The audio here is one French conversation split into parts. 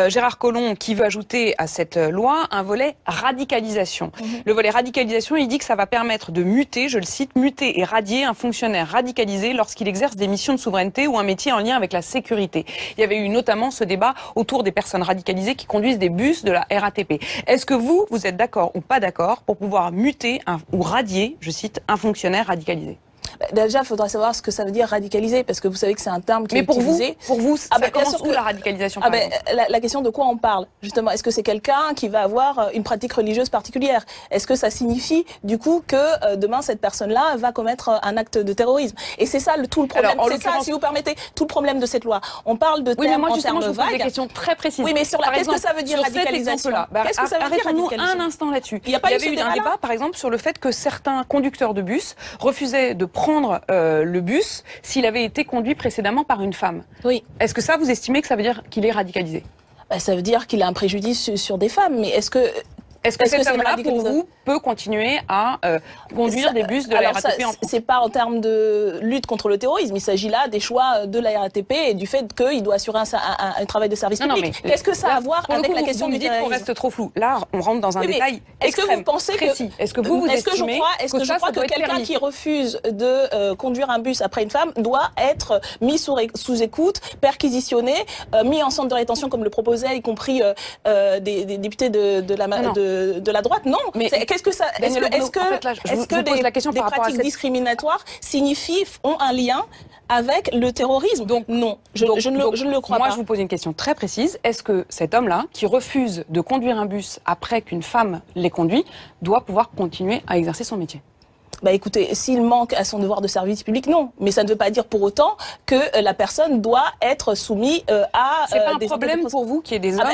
Gérard Collomb qui veut ajouter à cette loi un volet radicalisation. Le volet radicalisation, il dit que ça va permettre de muter, je le cite, muter et radier un fonctionnaire radicalisé lorsqu'il exerce des missions de souveraineté ou un métier en lien avec la sécurité. Il y avait eu notamment ce débat autour des personnes radicalisées qui conduisent des bus de la RATP. Est-ce que vous êtes d'accord ou pas d'accord pour pouvoir muter ou radier, je cite, un fonctionnaire radicalisé? Déjà, il faudra savoir ce que ça veut dire radicaliser, parce que vous savez que c'est un terme qui est utilisé. Mais pour vous, ça commence où la radicalisation la question de quoi on parle, justement. Est-ce que c'est quelqu'un qui va avoir une pratique religieuse particulière? Est-ce que ça signifie, du coup, que demain, cette personne-là va commettre un acte de terrorisme? Et c'est ça tout le problème. C'est ça, si vous permettez, tout le problème de cette loi. On parle de termes en termes vagues. Des questions très précises. Oui, mais sur la qu'est-ce que ça veut dire radicalisation? Qu'est-ce que ça veut dire radicalisation? Un instant là-dessus. Il y avait eu un débat, par exemple, sur le fait que certains conducteurs de bus refusaient de prendre le bus s'il avait été conduit précédemment par une femme. Oui. Est-ce que ça, vous estimez que ça veut dire qu'il est radicalisé? Ça veut dire qu'il a un préjudice sur des femmes, mais est-ce que cet homme-là, pour vous, peut continuer à conduire des bus de la RATP en France? C'est pas en termes de lutte contre le terrorisme. Il s'agit là des choix de la RATP et du fait qu'il doit assurer un travail de service public. Qu'est-ce que ça a à voir avec la question du terrorisme? Vous dites qu'on reste trop flou. Là, on rentre dans un détail extrême, précis. Est-ce que vous estimez que quelqu'un qui refuse de conduire un bus après une femme doit être mis sous écoute, perquisitionné, mis en centre de rétention comme le proposait, y compris des députés de la droite? Non. Mais qu'est-ce que ça? Est-ce que des pratiques discriminatoires ont un lien avec le terrorisme? Donc non, je ne le crois pas. Moi, je vous pose une question très précise. Est-ce que cet homme-là, qui refuse de conduire un bus après qu'une femme l'ait conduit, doit pouvoir continuer à exercer son métier? Écoutez, s'il manque à son devoir de service public, non. Mais ça ne veut pas dire pour autant que la personne doit être soumise à c'est pas un problème pour vous qu'il y ait des hommes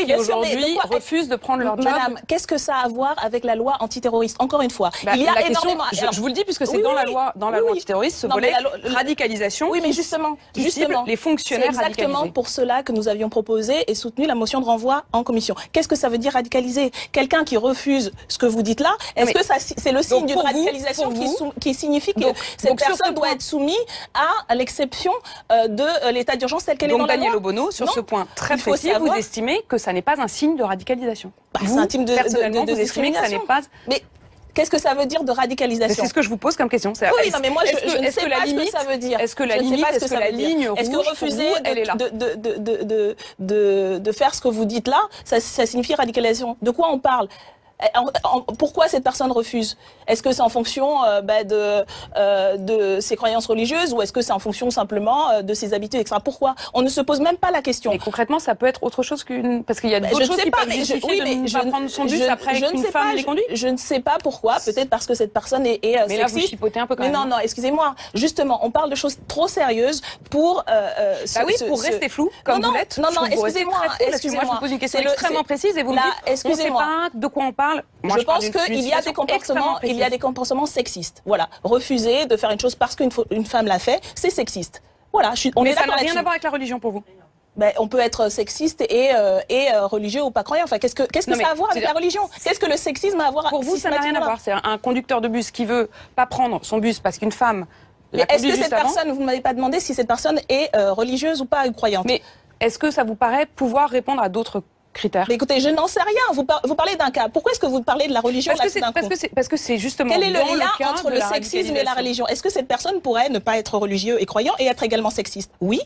qui aujourd'hui refusent de prendre leur job? Madame, qu'est-ce que ça a à voir avec la loi antiterroriste? Encore une fois, il y a énormément... Je vous le dis puisque c'est dans la loi antiterroriste, ce volet radicalisation. Oui, mais justement, les fonctionnaires radicalisés. C'est exactement pour cela que nous avions proposé et soutenu la motion de renvoi en commission. Qu'est-ce que ça veut dire radicaliser? Quelqu'un qui refuse ce que vous dites là, est-ce que c'est le signe d'une radicalisation qui signifie que cette personne doit être soumise à l'exception de l'état d'urgence tel qu'elle est dans la loi? Donc Daniel Obono, sur ce point très précis, vous estimez que ça n'est pas un signe de radicalisation? C'est un signe de discrimination. Mais qu'est-ce que ça veut dire de radicalisation? C'est ce que je je pose comme question. Oui, non, mais moi, je ne sais pas ce que ça veut dire. Est-ce que la limite, est-ce que la ligne rouge, est-ce que refuser elle est là de faire ce que vous dites là, ça signifie radicalisation? De quoi on parle? Pourquoi cette personne refuse? Est-ce que c'est en fonction de ses croyances religieuses ou est-ce que c'est en fonction simplement de ses habitudes, etc. Pourquoi? On ne se pose même pas la question. Mais concrètement, ça peut être autre chose qu'une... Parce qu'il y a d'autres choses qui peuvent justifier de ne pas prendre son bus après qu'une femme l'ait conduit? Je ne sais pas pourquoi. Peut-être parce que cette personne est sexiste. Mais là, vous chipotez un peu quand même. Mais non, excusez-moi. Justement, on parle de choses trop sérieuses pour... pour rester flou, comme vous l'êtes. Non, excusez-moi. Moi, je vous pose une question extrêmement précise et vous me dites, on ne sait pas de quoi on parle. Je pense qu'il y a des comportements sexistes. Voilà. Refuser de faire une chose parce qu'une femme l'a fait, c'est sexiste. Voilà. Mais ça n'a rien à voir avec la religion pour vous? On peut être sexiste et religieux ou pas croyant. Enfin, qu'est-ce que ça a à voir avec la religion? Qu'est-ce que le sexisme a à voir? Pour vous, ça n'a rien à voir. C'est un conducteur de bus qui veut pas prendre son bus parce qu'une femme l'a conduit juste avant. Est-ce que cette personne, vous ne m'avez pas demandé si cette personne est religieuse ou pas croyante? Mais est-ce que ça vous paraît pouvoir répondre à d'autres critères? Mais écoutez, je n'en sais rien. Vous parlez d'un cas. Pourquoi est-ce que vous parlez de la religion? Parce que c'est justement... Quel est le lien entre le sexisme et la religion? Est-ce que cette personne pourrait ne pas être religieux et croyant et être également sexiste? Oui.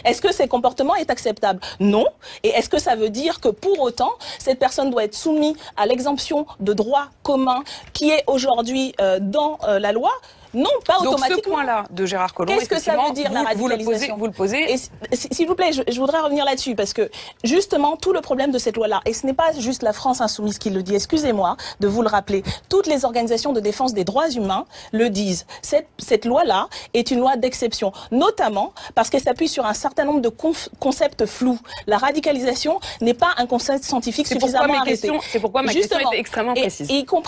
Est-ce que ces comportements est acceptable? Non. Et est-ce que ça veut dire que pour autant, cette personne doit être soumise à l'exemption de droit commun qui est aujourd'hui dans la loi? Non, pas automatiquement. Donc ce point-là de Gérard Collomb, qu'est-ce que ça veut dire la radicalisation? Vous le posez. Et s'il vous plaît, je voudrais revenir là-dessus parce que justement tout le problème de cette loi-là, et ce n'est pas juste la France insoumise qui le dit, excusez-moi de vous le rappeler, toutes les organisations de défense des droits humains le disent. Cette loi-là est une loi d'exception, notamment parce qu'elle s'appuie sur un certain nombre de concepts flous. La radicalisation n'est pas un concept scientifique suffisamment arrêté. C'est pourquoi ma question est extrêmement précise. Y compris